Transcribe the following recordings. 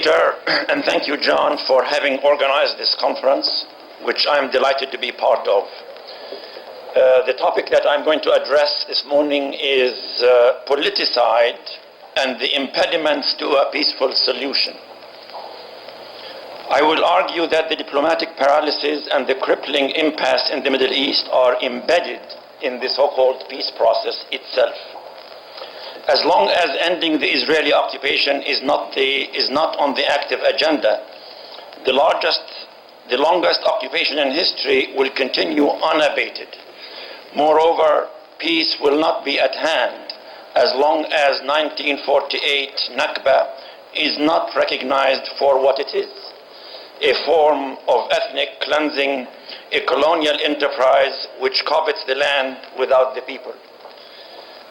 Peter, and thank you, John, for having organized this conference, which I'm delighted to be part of. The topic that I'm going to address this morning is politicide and the impediments to a peaceful solution. I will argue that the diplomatic paralysis and the crippling impasse in the Middle East are embedded in the so-called peace process itself. As long as ending the Israeli occupation is not on the active agenda, the longest occupation in history will continue unabated. Moreover, peace will not be at hand as long as 1948 Nakba is not recognized for what it is, a form of ethnic cleansing, a colonial enterprise which covets the land without the people.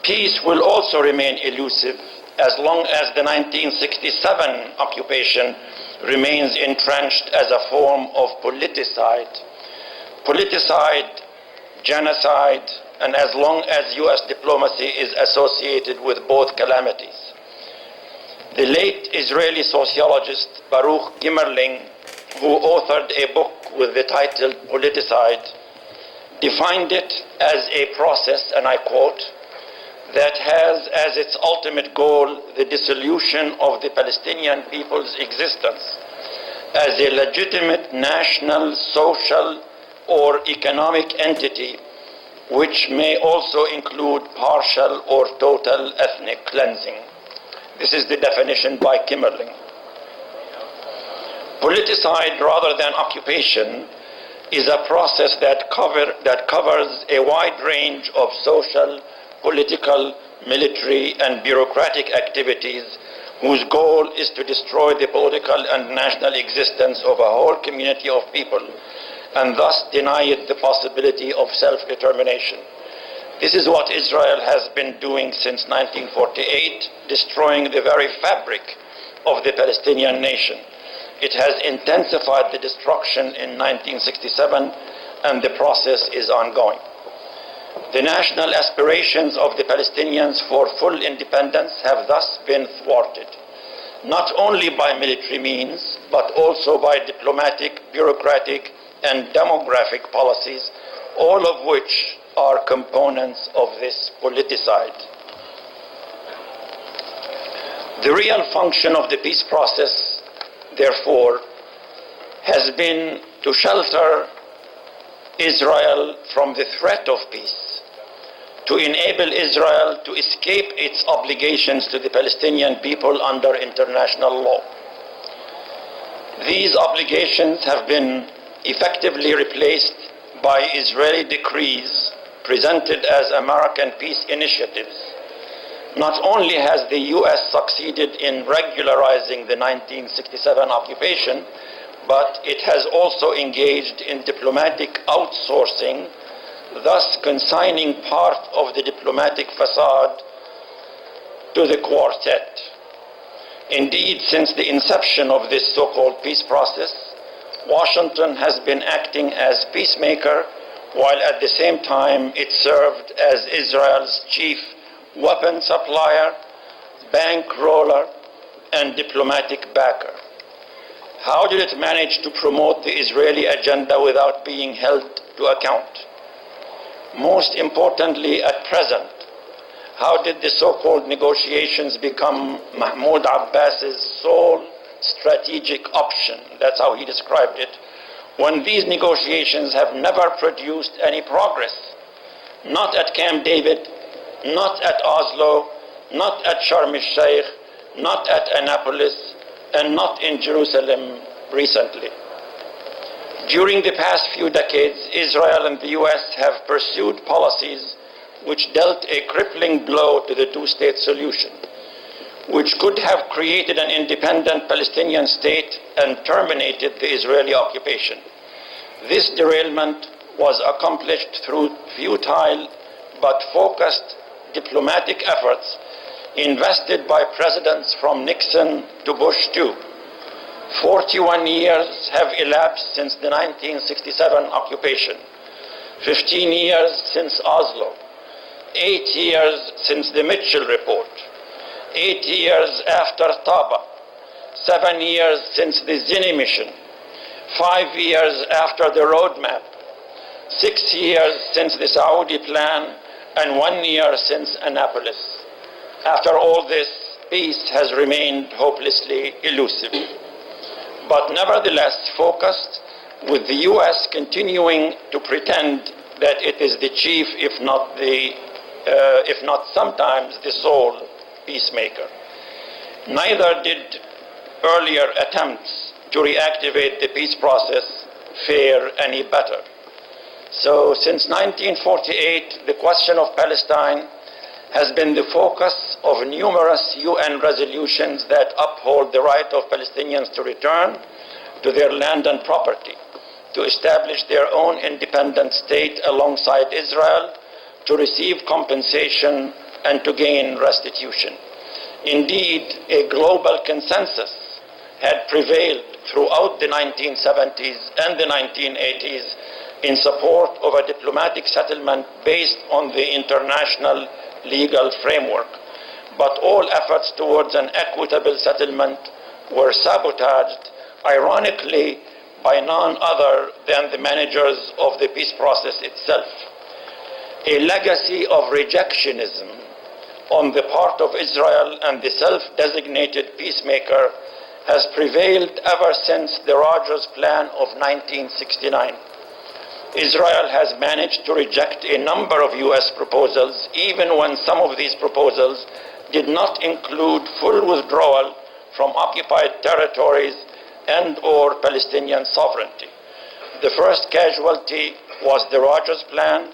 Peace will also remain elusive as long as the 1967 occupation remains entrenched as a form of politicide, genocide, and as long as U.S. diplomacy is associated with both calamities. The late Israeli sociologist Baruch Gimmerling, who authored a book with the title Politicide, defined it as a process, and I quote, that has as its ultimate goal the dissolution of the Palestinian people's existence as a legitimate national, social, or economic entity, which may also include partial or total ethnic cleansing. This is the definition by Kimmerling. Politicide, rather than occupation, is a process that covers a wide range of social, political, military, and bureaucratic activities whose goal is to destroy the political and national existence of a whole community of people and thus deny it the possibility of self-determination. This is what Israel has been doing since 1948, destroying the very fabric of the Palestinian nation. It has intensified the destruction in 1967, and the process is ongoing. The national aspirations of the Palestinians for full independence have thus been thwarted, not only by military means, but also by diplomatic, bureaucratic, and demographic policies, all of which are components of this politicide. The real function of the peace process, therefore, has been to shelter Israel from the threat of peace, to enable Israel to escape its obligations to the Palestinian people under international law. These obligations have been effectively replaced by Israeli decrees presented as American peace initiatives. Not only has the U.S. succeeded in regularizing the 1967 occupation, but it has also engaged in diplomatic outsourcing, thus consigning part of the diplomatic facade to the quartet. Indeed, since the inception of this so-called peace process, Washington has been acting as peacemaker, while at the same time it served as Israel's chief weapon supplier, bankroller, and diplomatic backer. How did it manage to promote the Israeli agenda without being held to account? Most importantly, at present, how did the so-called negotiations become Mahmoud Abbas's sole strategic option? That's how he described it, when these negotiations have never produced any progress. Not at Camp David, not at Oslo, not at Sharm el-Sheikh, not at Annapolis, and not in Jerusalem recently. During the past few decades, Israel and the US have pursued policies which dealt a crippling blow to the two-state solution, which could have created an independent Palestinian state and terminated the Israeli occupation. This derailment was accomplished through futile but focused diplomatic efforts invested by presidents from Nixon to Bush II. 41 years have elapsed since the 1967 occupation, 15 years since Oslo, 8 years since the Mitchell Report, 8 years after Taba, 7 years since the Zini mission, 5 years after the roadmap, 6 years since the Saudi plan, and 1 year since Annapolis. After all this, peace has remained hopelessly elusive. But nevertheless focused, with the U.S. continuing to pretend that it is the chief, if not sometimes the sole peacemaker. Neither did earlier attempts to reactivate the peace process fare any better. So since 1948, the question of Palestine has been the focus of numerous UN resolutions that uphold the right of Palestinians to return to their land and property, to establish their own independent state alongside Israel, to receive compensation, and to gain restitution. Indeed, a global consensus had prevailed throughout the 1970s and the 1980s in support of a diplomatic settlement based on the international legal framework. But all efforts towards an equitable settlement were sabotaged, ironically, by none other than the managers of the peace process itself. A legacy of rejectionism on the part of Israel and the self-designated peacemaker has prevailed ever since the Rogers Plan of 1969. Israel has managed to reject a number of U.S. proposals, even when some of these proposals did not include full withdrawal from occupied territories and/or Palestinian sovereignty. The first casualty was the Rogers Plan,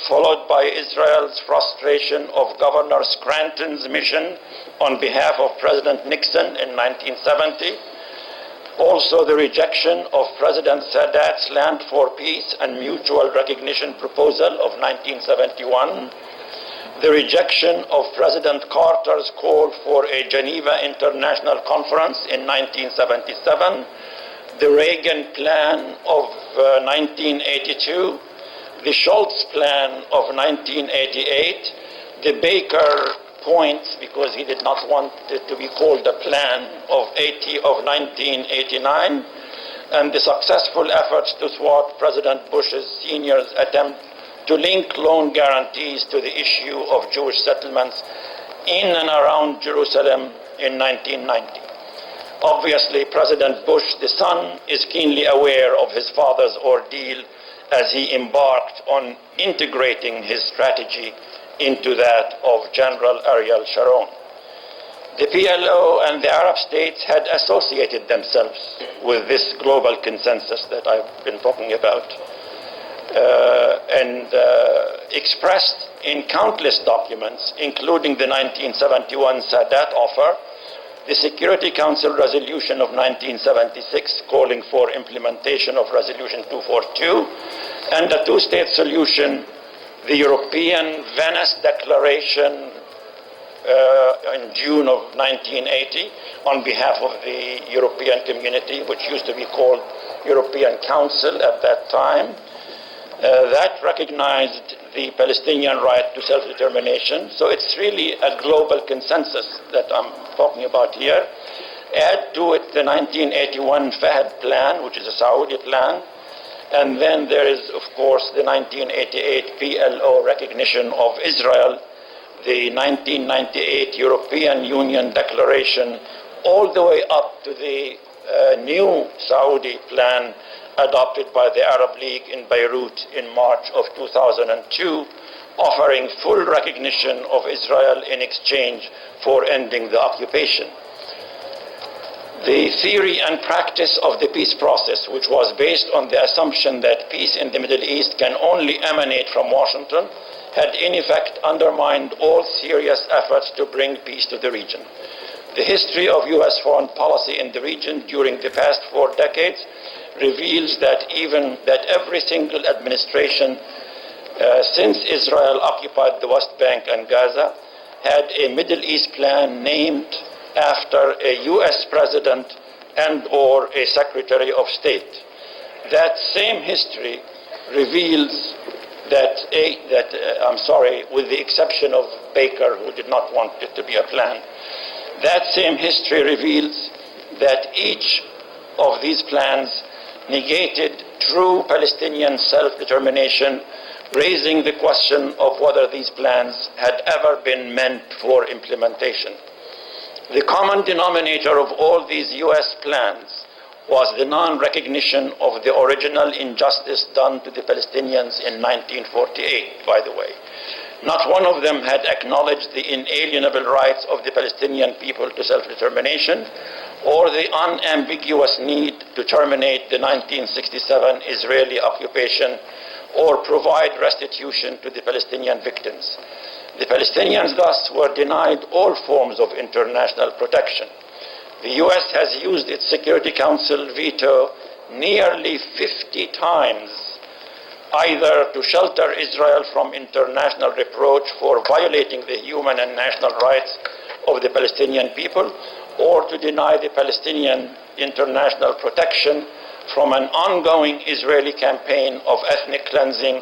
followed by Israel's frustration of Governor Scranton's mission on behalf of President Nixon in 1970. Also, the rejection of President Sadat's Land for Peace and Mutual Recognition proposal of 1971. The rejection of President Carter's call for a Geneva International Conference in 1977. The Reagan Plan of 1982. The Schultz Plan of 1988. The Baker Points, because he did not want it to be called a plan, of 1989, and the successful efforts to thwart President Bush's senior's attempt to link loan guarantees to the issue of Jewish settlements in and around Jerusalem in 1990. Obviously, President Bush, the son, is keenly aware of his father's ordeal as he embarked on integrating his strategy into that of General Ariel Sharon. The PLO and the Arab states had associated themselves with this global consensus that I've been talking about, and expressed in countless documents, including the 1971 Sadat offer, the Security Council resolution of 1976 calling for implementation of Resolution 242, and a two-state solution, the European Venice Declaration in June of 1980 on behalf of the European Community, which used to be called European Council at that time, that recognized the Palestinian right to self-determination. So it's really a global consensus that I'm talking about here. Add to it the 1981 Fahd Plan, which is a Saudi plan, and then there is, of course, the 1988 PLO recognition of Israel, the 1998 European Union Declaration, all the way up to the new Saudi plan adopted by the Arab League in Beirut in March of 2002, offering full recognition of Israel in exchange for ending the occupation. The theory and practice of the peace process, which was based on the assumption that peace in the Middle East can only emanate from Washington, had in effect undermined all serious efforts to bring peace to the region. The history of U.S. foreign policy in the region during the past 4 decades reveals that every single administration since Israel occupied the West Bank and Gaza had a Middle East plan named after a U.S. president and or a Secretary of State. That same history reveals with the exception of Baker, who did not want it to be a plan, that same history reveals that each of these plans negated true Palestinian self-determination, raising the question of whether these plans had ever been meant for implementation. The common denominator of all these US plans was the non-recognition of the original injustice done to the Palestinians in 1948, by the way. Not one of them had acknowledged the inalienable rights of the Palestinian people to self-determination or the unambiguous need to terminate the 1967 Israeli occupation or provide restitution to the Palestinian victims. The Palestinians thus were denied all forms of international protection. The US has used its Security Council veto nearly 50 times, either to shelter Israel from international reproach for violating the human and national rights of the Palestinian people, or to deny the Palestinian international protection from an ongoing Israeli campaign of ethnic cleansing,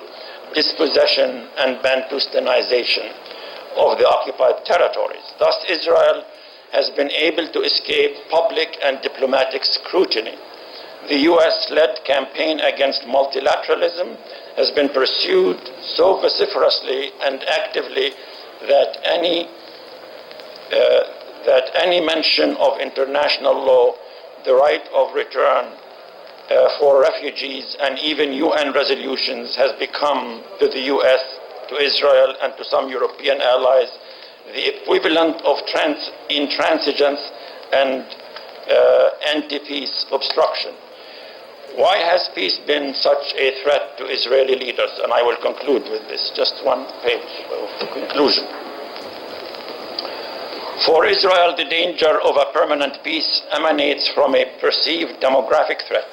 dispossession, and Bantustanization of the occupied territories. Thus, Israel has been able to escape public and diplomatic scrutiny. The US-led campaign against multilateralism has been pursued so vociferously and actively that any mention of international law, the right of return for refugees, and even UN resolutions has become, to the US, to Israel, and to some European allies, the equivalent of intransigence and anti-peace obstruction. Why has peace been such a threat to Israeli leaders? And I will conclude with this, just one page of conclusion. For Israel, the danger of a permanent peace emanates from a perceived demographic threat.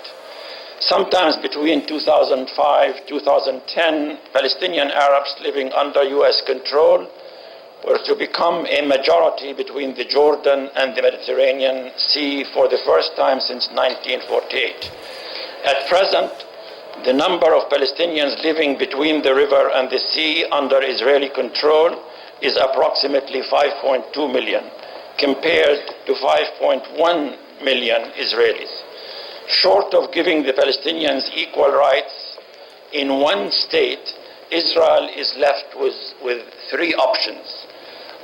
Sometime between 2005 2010, Palestinian Arabs living under US control were to become a majority between the Jordan and the Mediterranean Sea for the first time since 1948. At present, the number of Palestinians living between the river and the sea under Israeli control is approximately 5.2 million, compared to 5.1 million Israelis. Short of giving the Palestinians equal rights in one state, Israel is left with three options.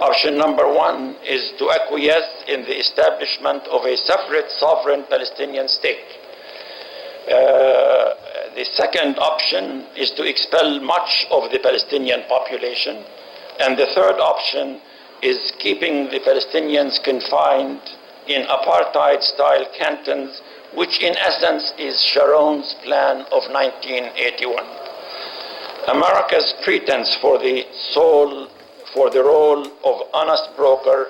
Option number one is to acquiesce in the establishment of a separate sovereign Palestinian state. The second option is to expel much of the Palestinian population. And the third option is keeping the Palestinians confined in apartheid-style cantons, which in essence is Sharon's plan of 1981. America's pretense for the role of honest broker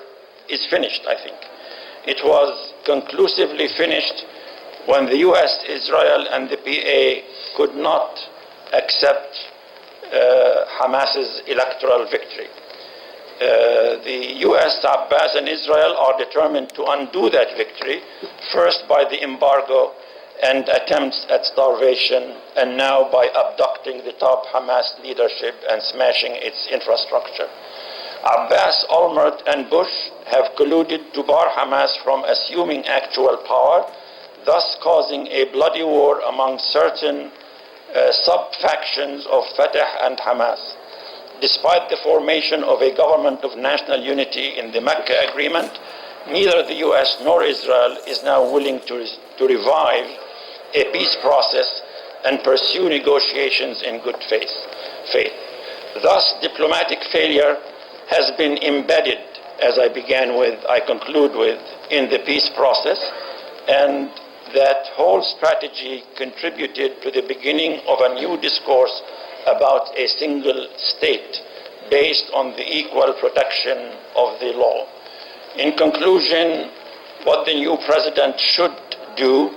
is finished, I think. It was conclusively finished when the US, Israel, and the PA could not accept Hamas's electoral victory. The US, Abbas, and Israel are determined to undo that victory, first by the embargo and attempts at starvation, and now by abducting the top Hamas leadership and smashing its infrastructure. Abbas, Olmert, and Bush have colluded to bar Hamas from assuming actual power, thus causing a bloody war among certain sub-factions of Fatah and Hamas. Despite the formation of a government of national unity in the Mecca Agreement, neither the US nor Israel is now willing to revive a peace process and pursue negotiations in good faith. Thus, diplomatic failure has been embedded, as I conclude with, in the peace process, and that whole strategy contributed to the beginning of a new discourse about a single state based on the equal protection of the law. In conclusion, what the new president should do,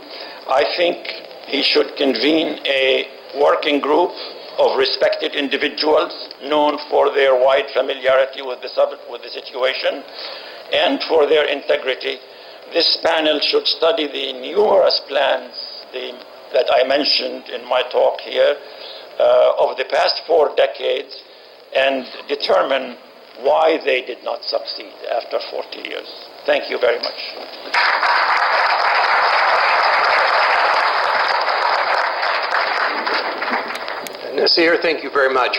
I think he should convene a working group of respected individuals known for their wide familiarity with the situation and for their integrity. This panel should study the numerous plans that I mentioned in my talk here of the past 4 decades and determine why they did not succeed after 40 years. Thank you very much. Naseer, thank you very much.